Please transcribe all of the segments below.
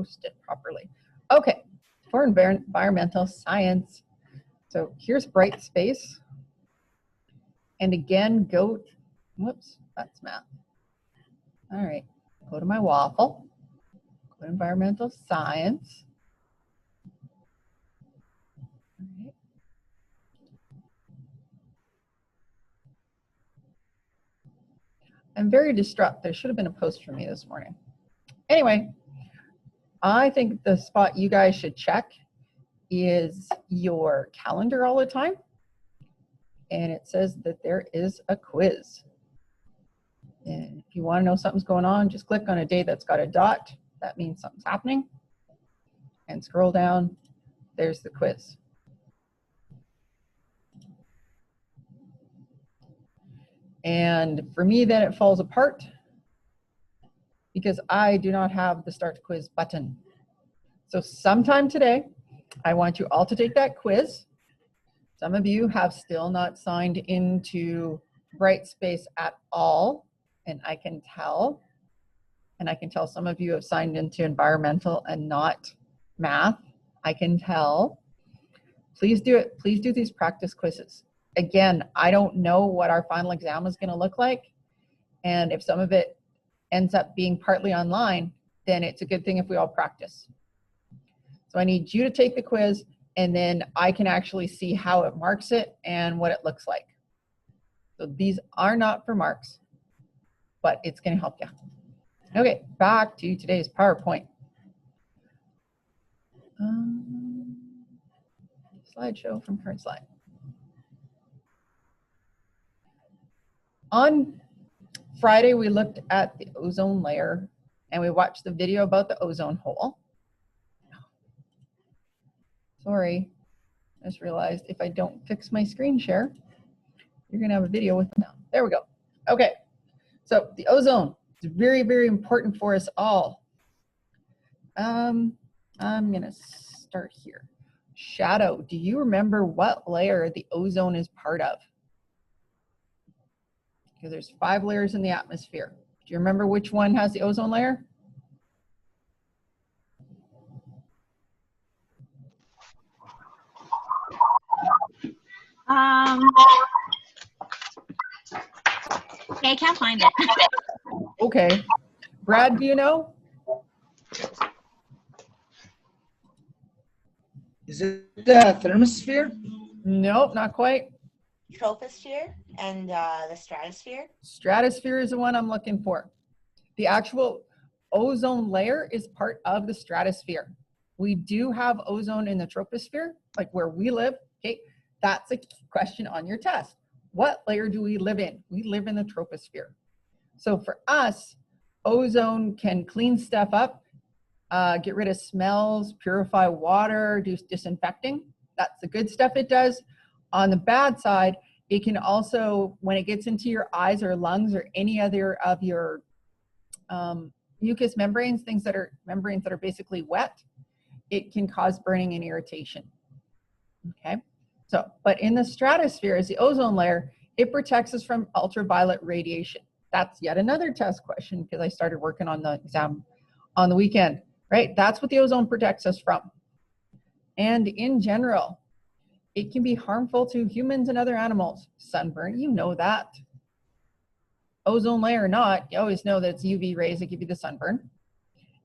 post it properly. Okay, for environmental science. So here's Brightspace. And again, whoops, that's math. All right, go to my waffle, go to environmental science. All right. I'm very distraught. There should have been a post for me this morning. Anyway, I think the spot you guys should check is your calendar all the time. And it says that there is a quiz. And if you want to know something's going on, just click on a day that's got a dot. That means something's happening. And scroll down, there's the quiz. And for me, then it falls apart because I do not have the Start Quiz button. So sometime today, I want you all to take that quiz. Some of you have still not signed into Brightspace at all, and I can tell. And I can tell some of you have signed into environmental and not math. I can tell. Please do it. Please do these practice quizzes. Again, I don't know what our final exam is going to look like. And if some of it ends up being partly online, then it's a good thing if we all practice. So I need you to take the quiz, and then I can actually see how it marks it and what it looks like. So these are not for marks, but it's going to help you. Okay, back to today's PowerPoint. Slideshow from current slide. On Friday, we looked at the ozone layer and we watched the video about the ozone hole. Sorry, I just realized if I don't fix my screen share, you're gonna have a video with them now. There we go. Okay, so the ozone is very, very important for us all. I'm gonna start here. Shadow, do you remember what layer the ozone is part of? Because there's 5 layers in the atmosphere. Do you remember which one has the ozone layer? I can't find it. Okay. Brad, do you know? Is it the thermosphere? Nope, not quite. Troposphere and the stratosphere. Stratosphere is the one I'm looking for. The actual ozone layer is part of the stratosphere. We do have ozone in the troposphere, like where we live. Okay, that's a question on your test. What layer do we live in? We live in the troposphere. So for us, ozone can clean stuff up, get rid of smells, purify water, do disinfecting. That's the good stuff it does. On the bad side, it can also, when it gets into your eyes or lungs or any other of your mucous membranes, things that are membranes that are basically wet, it can cause burning and irritation. Okay, so, but in the stratosphere, as the ozone layer, it protects us from ultraviolet radiation. That's yet another test question because I started working on the exam on the weekend, right? That's what the ozone protects us from. And in general, it can be harmful to humans and other animals. Sunburn, you know that. Ozone layer or not, you always know that it's UV rays that give you the sunburn.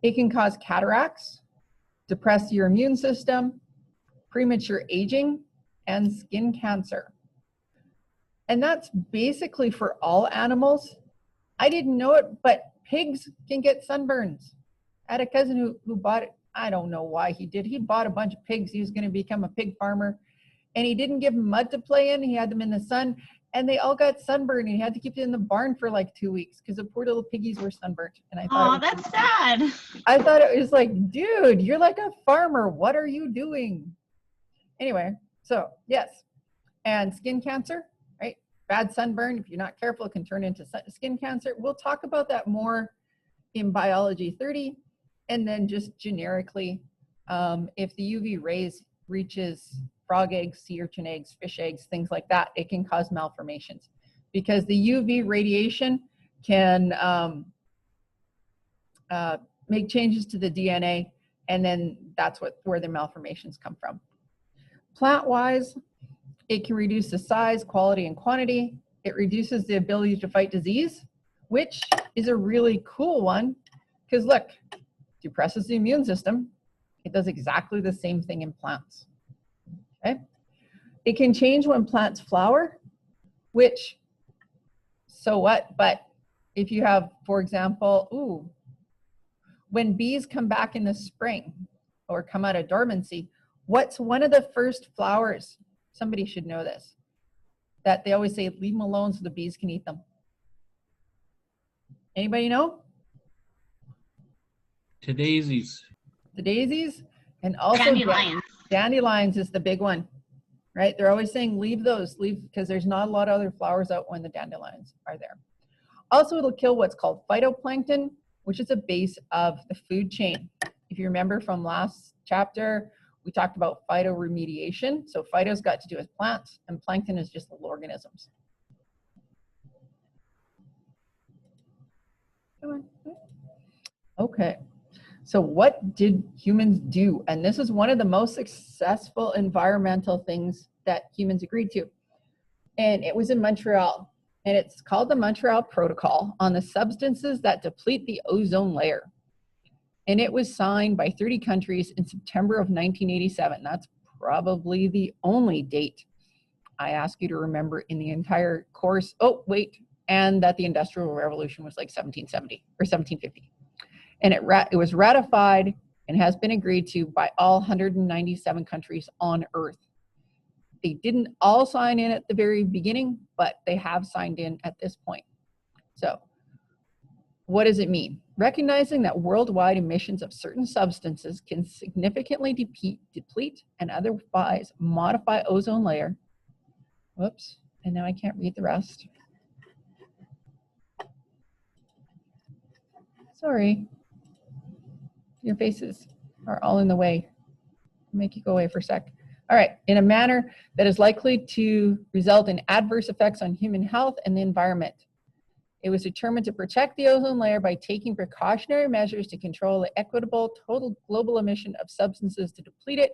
It can cause cataracts, depress your immune system, premature aging, and skin cancer. And that's basically for all animals. I didn't know it, but pigs can get sunburns. I had a cousin who bought it. I don't know why he did. He bought a bunch of pigs. He was going to become a pig farmer. And he didn't give them mud to play in. He had them in the sun. And they all got sunburned. And he had to keep it in the barn for like 2 weeks because the poor little piggies were sunburnt. And I thought, Oh, that's sad. I thought it was like, dude, you're like a farmer. What are you doing? Anyway, so yes. And skin cancer, right? Bad sunburn, if you're not careful, it can turn into skin cancer. We'll talk about that more in Biology 30. And then just generically, if the UV rays reaches frog eggs, sea urchin eggs, fish eggs, things like that, it can cause malformations because the UV radiation can make changes to the DNA And then that's where the malformations come from. Plant-wise, it can reduce the size, quality, and quantity. It reduces the ability to fight disease, which is a really cool one, because look, depresses the immune system. It does exactly the same thing in plants. Okay? It can change when plants flower, which, so what? But if you have, for example, when bees come back in the spring or come out of dormancy, what's one of the first flowers? Somebody should know this. That they always say, leave them alone so the bees can eat them. Anybody know? The daisies. The daisies, and also Dandelions. dandelions is the big one, right? They're always saying leave because there's not a lot of other flowers out when the dandelions are there. Also, it'll kill what's called phytoplankton, which is a base of the food chain. If you remember from last chapter, we talked about phytoremediation. So phyto's got to do with plants, and plankton is just little organisms. Come on. Okay. So what did humans do? And this is one of the most successful environmental things that humans agreed to. And it was in Montreal. And it's called the Montreal Protocol on the substances that deplete the ozone layer. And it was signed by 30 countries in September of 1987. That's probably the only date I ask you to remember in the entire course. Oh, wait, and that the Industrial Revolution was like 1770 or 1750. And it was ratified and has been agreed to by all 197 countries on Earth. They didn't all sign in at the very beginning, but they have signed in at this point. So what does it mean? Recognizing that worldwide emissions of certain substances can significantly deplete and otherwise modify ozone layer. Whoops, and now I can't read the rest. Sorry. Your faces are all in the way. I'll make you go away for a sec. All right, in a manner that is likely to result in adverse effects on human health and the environment. It was determined to protect the ozone layer by taking precautionary measures to control the equitable total global emission of substances to deplete it,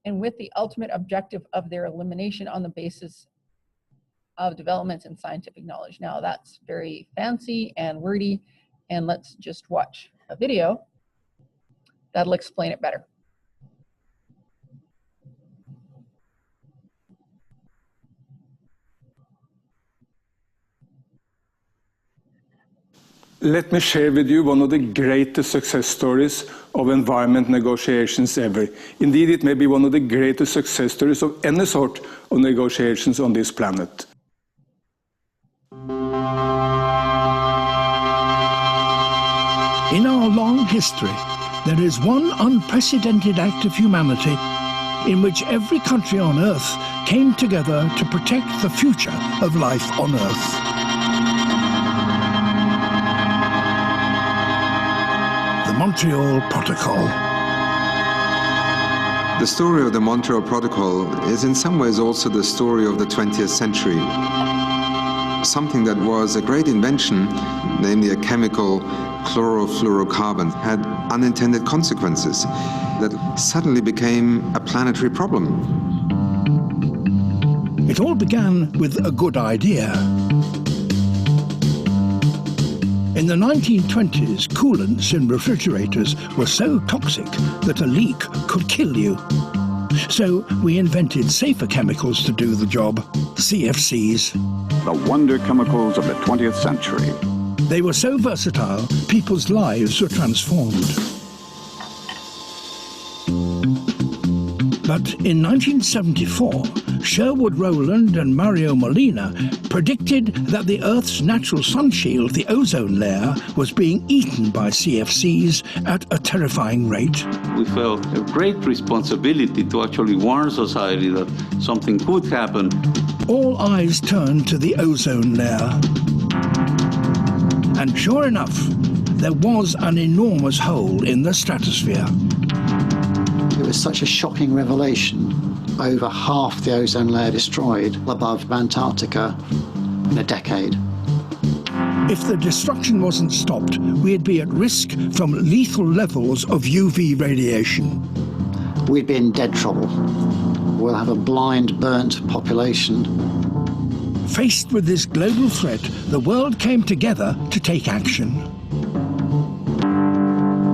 and with the ultimate objective of their elimination on the basis of developments in scientific knowledge. Now that's very fancy and wordy, and let's just watch a video that'll explain it better. Let me share with you one of the greatest success stories of environment negotiations ever. Indeed, it may be one of the greatest success stories of any sort of negotiations on this planet. In our long history, there is one unprecedented act of humanity in which every country on Earth came together to protect the future of life on Earth. The Montreal Protocol. The story of the Montreal Protocol is in some ways also the story of the 20th century. Something that was a great invention, namely a chemical, chlorofluorocarbon, had unintended consequences that suddenly became a planetary problem. It all began with a good idea. In the 1920s, coolants in refrigerators were so toxic that a leak could kill you. So we invented safer chemicals to do the job, CFCs. The wonder chemicals of the 20th century. They were so versatile, people's lives were transformed. But in 1974, Sherwood Rowland and Mario Molina predicted that the Earth's natural sun shield, the ozone layer, was being eaten by CFCs at a terrifying rate. We felt a great responsibility to actually warn society that something could happen. All eyes turned to the ozone layer. And sure enough, there was an enormous hole in the stratosphere. It was such a shocking revelation. Over half the ozone layer destroyed above Antarctica in a decade. If the destruction wasn't stopped, we'd be at risk from lethal levels of UV radiation. We'd be in dead trouble. We'll have a blind, burnt population. Faced with this global threat, the world came together to take action.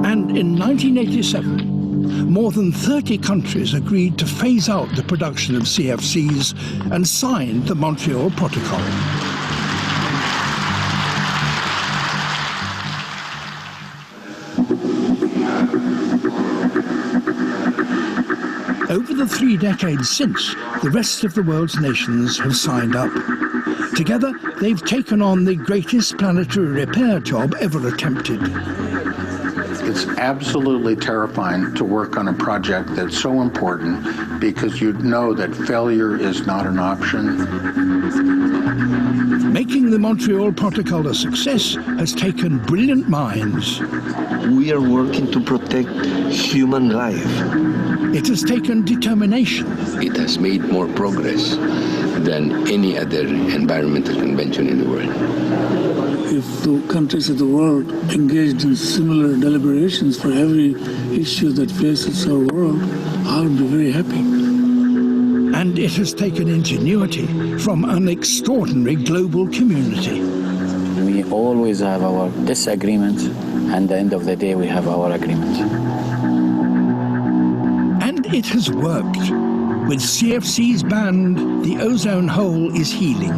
And in 1987, more than 30 countries agreed to phase out the production of CFCs and signed the Montreal Protocol. Over the 3 decades since, the rest of the world's nations have signed up. Together, they've taken on the greatest planetary repair job ever attempted. It's absolutely terrifying to work on a project that's so important because you know that failure is not an option. Making the Montreal Protocol a success has taken brilliant minds. We are working to protect human life. It has taken determination. It has made more progress than any other environmental convention in the world. If the countries of the world engaged in similar deliberations for every issue that faces our world, I would be very happy. And it has taken ingenuity from an extraordinary global community. We always have our disagreements, and at the end of the day, we have our agreement. And it has worked. With CFCs banned, the ozone hole is healing.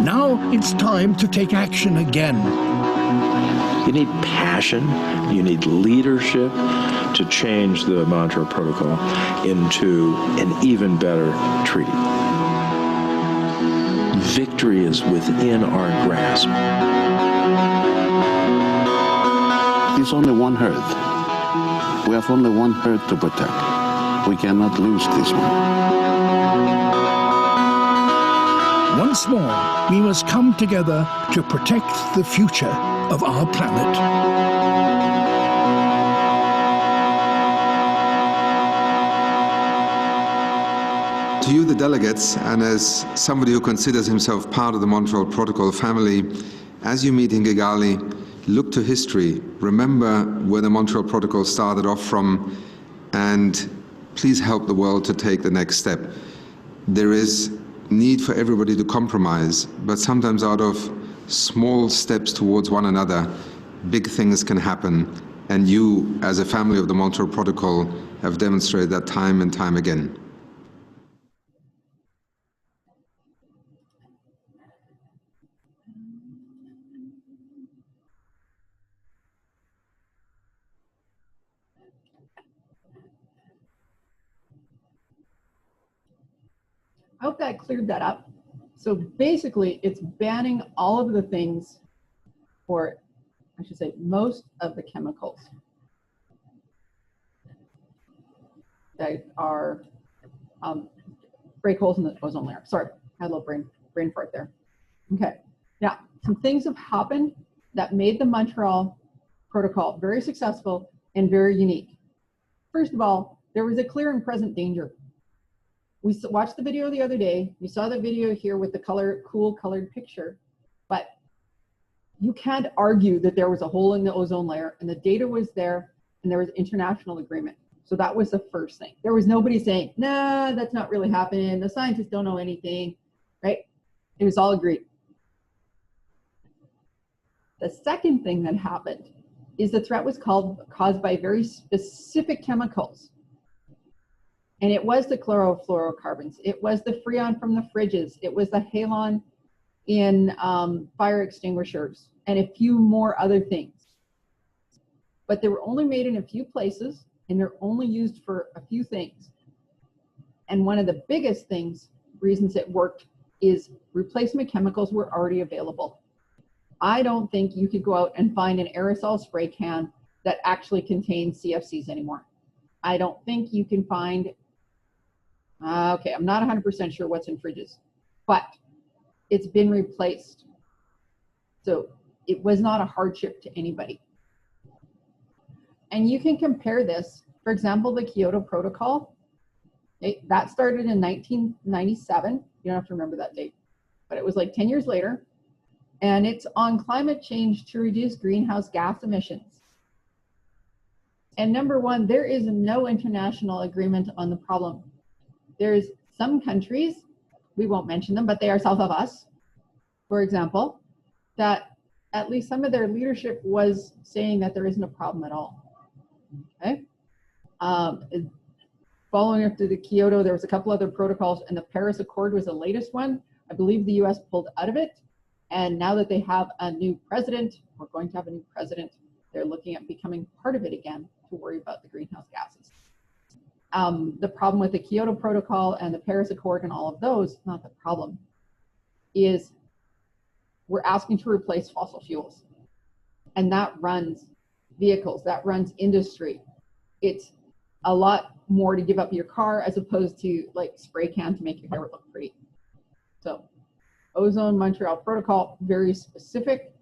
Now it's time to take action again. You need passion, you need leadership to change the Montreal Protocol into an even better treaty. Victory is within our grasp. There's only one Earth. We have only one Earth to protect. We cannot lose this one. Once more, we must come together to protect the future of our planet. To you, the delegates, and as somebody who considers himself part of the Montreal Protocol family, as you meet in Kigali, look to history, remember where the Montreal Protocol started off from, and please help the world to take the next step. There is need for everybody to compromise, but sometimes out of small steps towards one another, big things can happen, and you, as a family of the Montreal Protocol, have demonstrated that time and time again. I hope that cleared that up. So basically, it's banning all of the things, or I should say most of the chemicals that are break holes in the ozone layer. Sorry, I had a little brain fart there. Okay, now some things have happened that made the Montreal Protocol very successful and very unique. First of all, there was a clear and present danger. We watched the video the other day. You saw the video here with the cool colored picture, but you can't argue that there was a hole in the ozone layer, and the data was there, and there was international agreement. So that was the first thing. There was nobody saying, nah, that's not really happening. The scientists don't know anything, right? It was all agreed. The second thing that happened is the threat was caused by very specific chemicals. And it was the chlorofluorocarbons. It was the freon from the fridges. It was the halon in fire extinguishers and a few more other things. But they were only made in a few places, and they're only used for a few things. And one of the biggest reasons it worked, is replacement chemicals were already available. I don't think you could go out and find an aerosol spray can that actually contains CFCs anymore. I don't think you can find, okay, I'm not 100% sure what's in fridges, but it's been replaced. So it was not a hardship to anybody. And you can compare this, for example, the Kyoto Protocol, okay, that started in 1997. You don't have to remember that date, but it was like 10 years later. And it's on climate change to reduce greenhouse gas emissions. And number one, there is no international agreement on the problem. There's some countries, we won't mention them, but they are south of us, for example, that at least some of their leadership was saying that there isn't a problem at all. Okay. Following after the Kyoto, there was a couple other protocols, and the Paris Accord was the latest one. I believe the US pulled out of it. And now that they have a new president, we're going to have a new president, they're looking at becoming part of it again to worry about the greenhouse gases. The problem with the Kyoto Protocol and the Paris Accord and all of those, not the problem, is we're asking to replace fossil fuels. And that runs vehicles, that runs industry. It's a lot more to give up your car as opposed to like spray can to make your hair look pretty. So Ozone Montreal Protocol, very specific.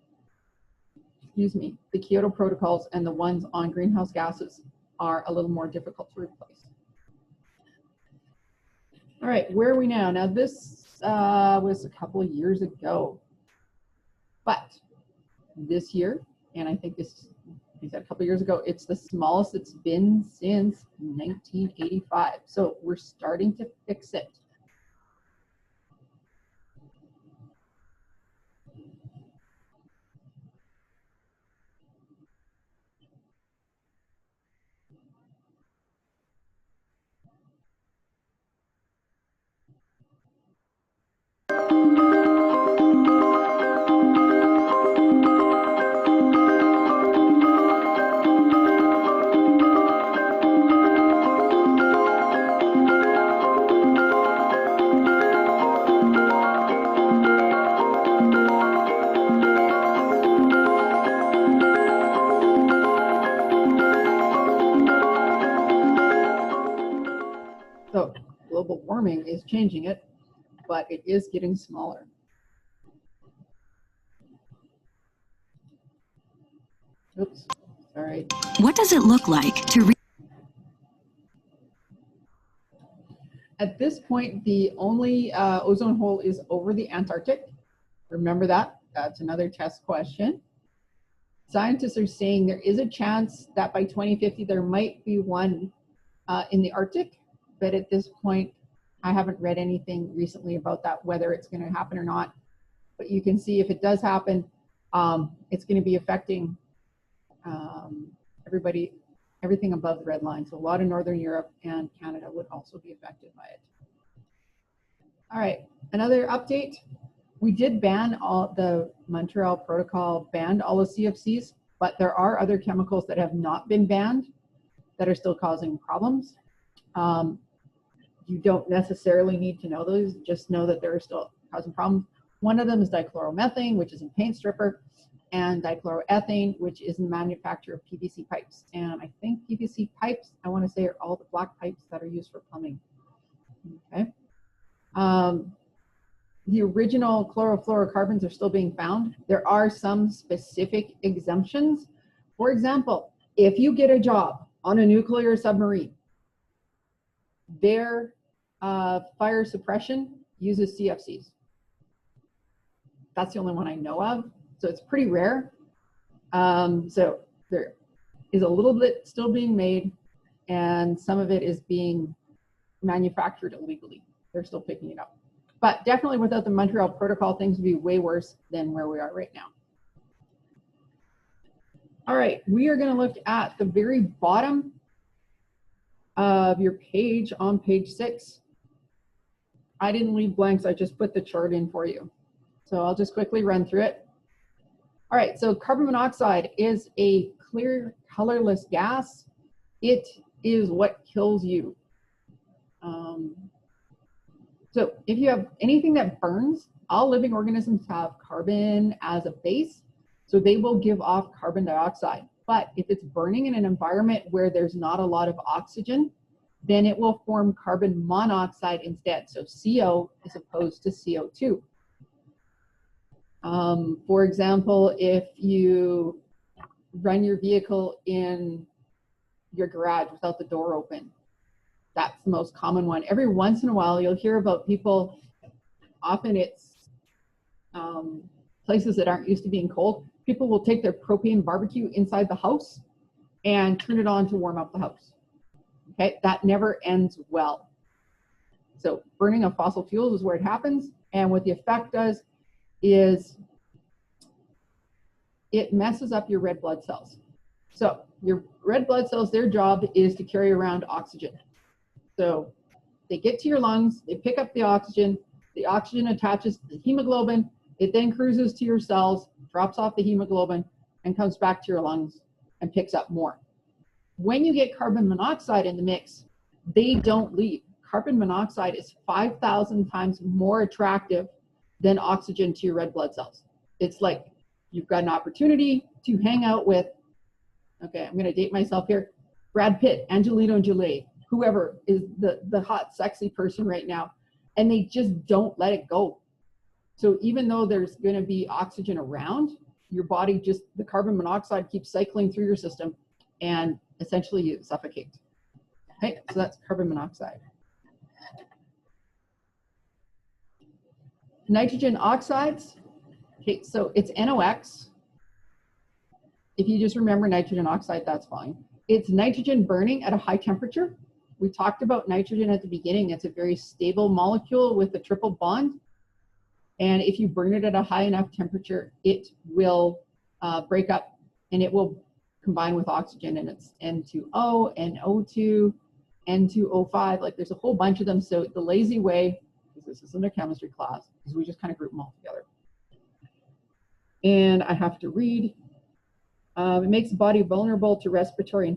Excuse me, the Kyoto protocols and the ones on greenhouse gases are a little more difficult to replace. All right, where are we now? Now this was a couple of years ago, but this year, and I think this, I said a couple of years ago, it's the smallest it's been since 1985. So we're starting to fix it. So global warming is changing it, but it is getting smaller. Oops, sorry. What does it look like to At this point, the only ozone hole is over the Antarctic. Remember that? That's another test question. Scientists are saying there is a chance that by 2050 there might be one in the Arctic, but at this point I haven't read anything recently about that, whether it's going to happen or not. But you can see if it does happen, it's going to be affecting everything above the red line. So a lot of Northern Europe and Canada would also be affected by it. All right, another update. We did ban all the Montreal Protocol, banned all the CFCs, but there are other chemicals that have not been banned that are still causing problems. You don't necessarily need to know those, just know that they're still causing problems. One of them is dichloromethane, which is in paint stripper, and dichloroethane, which is in the manufacture of PVC pipes. And I think PVC pipes, I want to say, are all the black pipes that are used for plumbing. Okay. The original chlorofluorocarbons are still being found. There are some specific exemptions. For example, if you get a job on a nuclear submarine, their fire suppression uses CFCs. That's the only one I know of. So it's pretty rare. So there is a little bit still being made, and some of it is being manufactured illegally. They're still picking it up. But definitely without the Montreal Protocol, things would be way worse than where we are right now. All right, we are going to look at the very bottom of your page on page 6. I didn't leave blanks, I just put the chart in for you. So I'll just quickly run through it. All right, so carbon monoxide is a clear, colorless gas. It is what kills you. So if you have anything that burns, all living organisms have carbon as a base, so they will give off carbon dioxide. But if it's burning in an environment where there's not a lot of oxygen, then it will form carbon monoxide instead. So CO as opposed to CO2. For example, if you run your vehicle in your garage without the door open, that's the most common one. Every once in a while, you'll hear about people, often it's places that aren't used to being cold, people will take their propane barbecue inside the house and turn it on to warm up the house. Okay, that never ends well. So burning of fossil fuels is where it happens, and what the effect does is it messes up your red blood cells. So your red blood cells, their job is to carry around oxygen. So they get to your lungs, they pick up the oxygen attaches to the hemoglobin, it then cruises to your cells, drops off the hemoglobin, and comes back to your lungs and picks up more. When you get carbon monoxide in the mix, they don't leave. Carbon monoxide is 5,000 times more attractive than oxygen to your red blood cells. It's like you've got an opportunity to hang out with, okay, I'm going to date myself here, Brad Pitt, Angelina Jolie, whoever is the hot, sexy person right now, and they just don't let it go. So even though there's going to be oxygen around, your body just, the carbon monoxide keeps cycling through your system, and essentially you suffocate. Okay, so that's carbon monoxide. Nitrogen oxides, okay, so it's NOx. If you just remember nitrogen oxide, that's fine. It's nitrogen burning at a high temperature. We talked about nitrogen at the beginning. It's a very stable molecule with a triple bond. And if you burn it at a high enough temperature, it will break up and it will combine with oxygen, and it's N2O, NO2, N2O5, like there's a whole bunch of them. So the lazy way, because this isn't a chemistry class, is we just kind of group them all together. And I have to read. It makes the body vulnerable to respiratory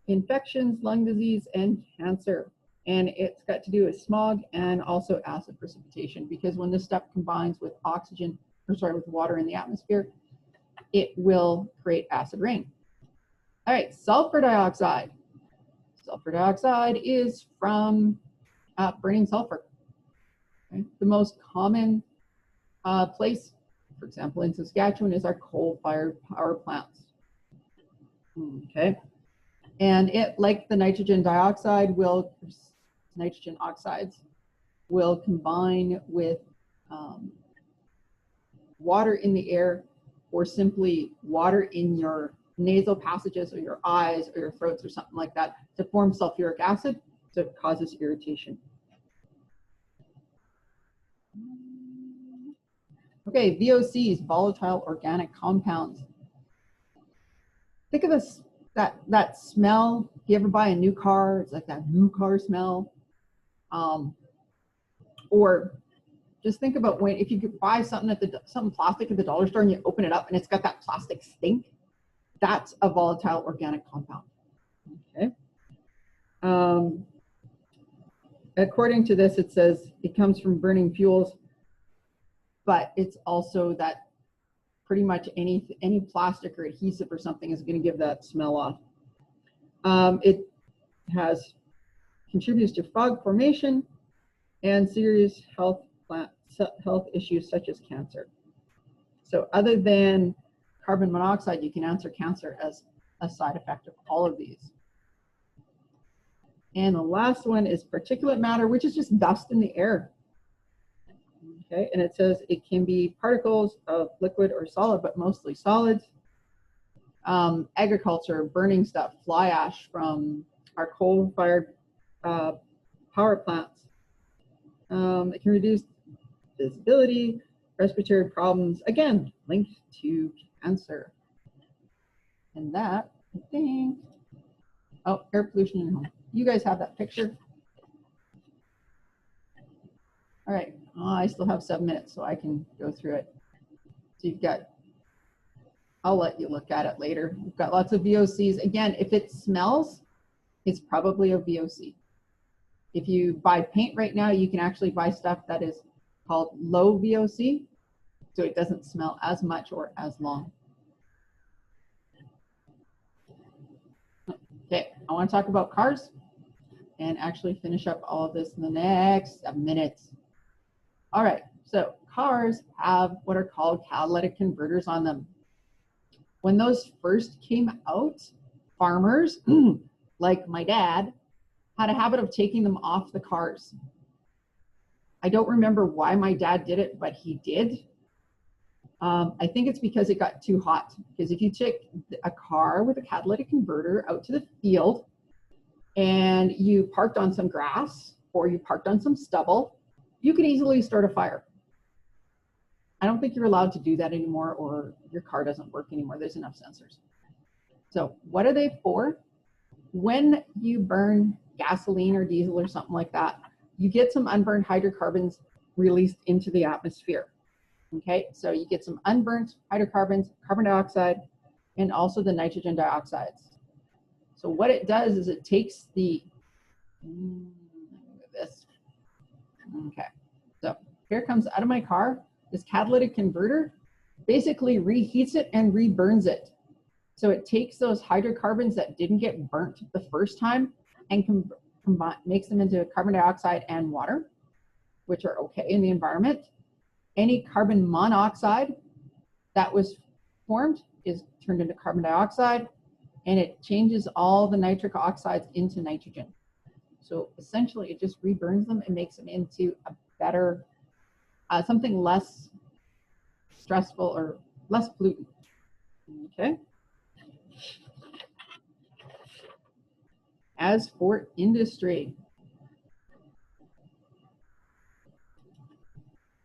infections, lung disease, and cancer. And it's got to do with smog and also acid precipitation, because when this stuff combines with oxygen, or sorry, with water in the atmosphere, it will create acid rain. All right, sulfur dioxide. Sulfur dioxide is from burning sulfur. Okay? The most common place, for example, in Saskatchewan, is our coal-fired power plants. Okay, and it, like the nitrogen dioxide, nitrogen oxides will combine with water in the air, or simply water in your nasal passages or your eyes or your throats or something like that, to form sulfuric acid, so it causes irritation. Okay, VOCs, volatile organic compounds. Think of this, that smell. If you ever buy a new car, it's like that new car smell. Or just think about when, if you could buy something something plastic at the dollar store and you open it up and it's got that plastic stink, that's a volatile organic compound. Okay. According to this, it says it comes from burning fuels, but it's also that pretty much any plastic or adhesive or something is going to give that smell off. It contributes to fog formation and serious health issues such as cancer. So other than carbon monoxide, you can answer cancer as a side effect of all of these. And the last one is particulate matter, which is just dust in the air. Okay, and it says it can be particles of liquid or solid, but mostly solids. Agriculture, burning stuff, fly ash from our coal-fired power plants. It can reduce visibility, respiratory problems, again, linked to cancer. And that, I think, oh, air pollution in home. You guys have that picture? All right, I still have 7 minutes, so I can go through it. So you've got, I'll let you look at it later. We've got lots of VOCs. Again, if it smells, it's probably a VOC. If you buy paint right now, you can actually buy stuff that is called low VOC, so it doesn't smell as much or as long. Okay, I want to talk about cars and actually finish up all of this in the next 7 minutes. All right, so cars have what are called catalytic converters on them. When those first came out, farmers, like my dad, had a habit of taking them off the cars. I don't remember why my dad did it, but he did. I think it's because it got too hot. Because if you take a car with a catalytic converter out to the field and you parked on some grass or you parked on some stubble, you could easily start a fire. I don't think you're allowed to do that anymore, or your car doesn't work anymore. There's enough sensors. So what are they for? When you burn gasoline or diesel or something like that, you get some unburned hydrocarbons released into the atmosphere. Okay, so you get some unburnt hydrocarbons, carbon dioxide, and also the nitrogen dioxides. So what it does is it takes the, this, okay, so here it comes out of my car. This catalytic converter basically reheats it and reburns it. So it takes those hydrocarbons that didn't get burnt the first time and makes them into carbon dioxide and water, which are okay in the environment. Any carbon monoxide that was formed is turned into carbon dioxide, and it changes all the nitric oxides into nitrogen. So essentially it just reburns them and makes them into a better, something less stressful or less pollutant. Okay. As for industry,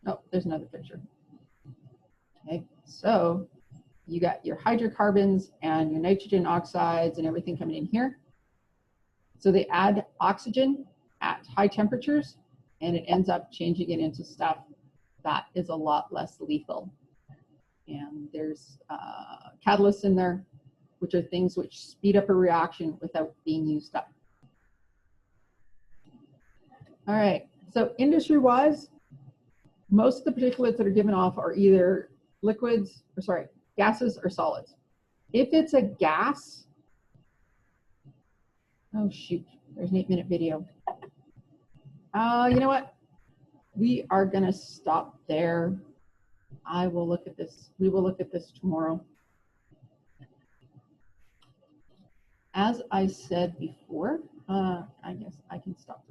oh, there's another picture. Okay, so you got your hydrocarbons and your nitrogen oxides and everything coming in here. So they add oxygen at high temperatures, and it ends up changing it into stuff that is a lot less lethal. And there's catalysts in there, which are things which speed up a reaction without being used up. All right, so industry-wise, most of the particulates that are given off are either liquids, or sorry, gases or solids. If it's a gas, oh shoot, there's an 8-minute video. You know what? We are gonna stop there. I will look at this. We will look at this tomorrow. As I said before, I guess I can stop.